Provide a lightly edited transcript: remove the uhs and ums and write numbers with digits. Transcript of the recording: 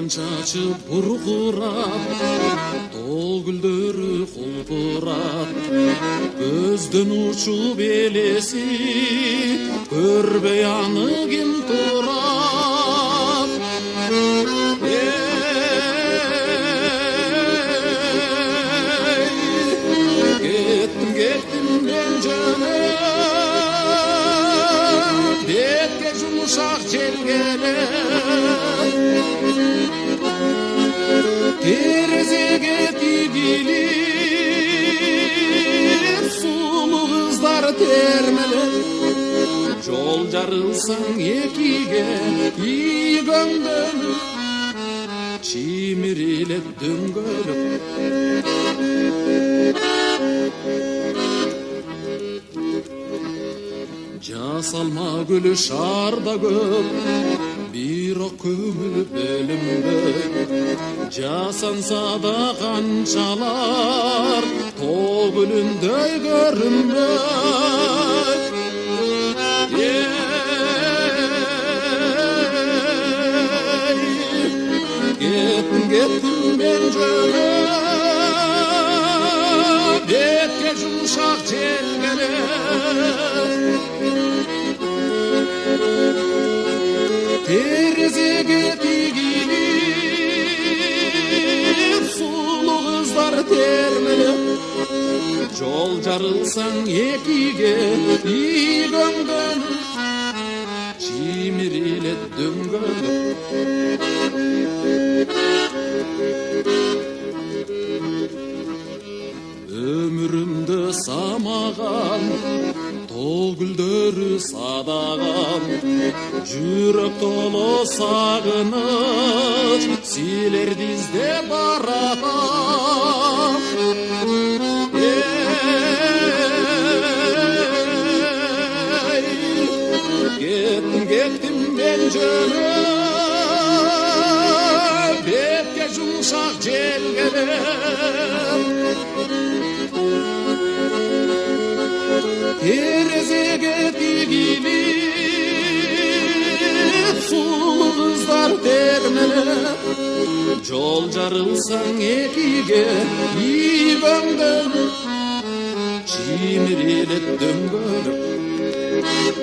чачып буркурап, тоо гүлдөрү кулпурап, көздөн учуп элеси, көрбөй аны ким турат. Кеттим мен жөнөп, бетке жумшак жел келет, терезеге тигилип, сулуу кыздар термелеп, жол жарылсаң экиге, ийгөңдөн чимирилеп дөңгөлөп. Жасалма гүл шарда көп, бирок көңүл бөлүнбөй. Жасанса да канчалар, тоо гүлүндөй көрүнбөй. Кеттим мен жөнөп, бетке жумшак жел келет, терезеге тигилип, сулуу кыздар термелеп, жол жарылсаң экиге, ийгөңдөн чимирилет дөңгөлөп. Өмүрүмдө самаган, тоо гүлдөрү садаган, жүрөк толо сагыныч, силерди издеп баратам. Кеттим мен жөнөп, бетке жумшак жел келет, терезеге тигилип, сулуу кыздар термелеп, жол жарылсаң экиге, ийгөңдөн чимирилет дөңгөлөп.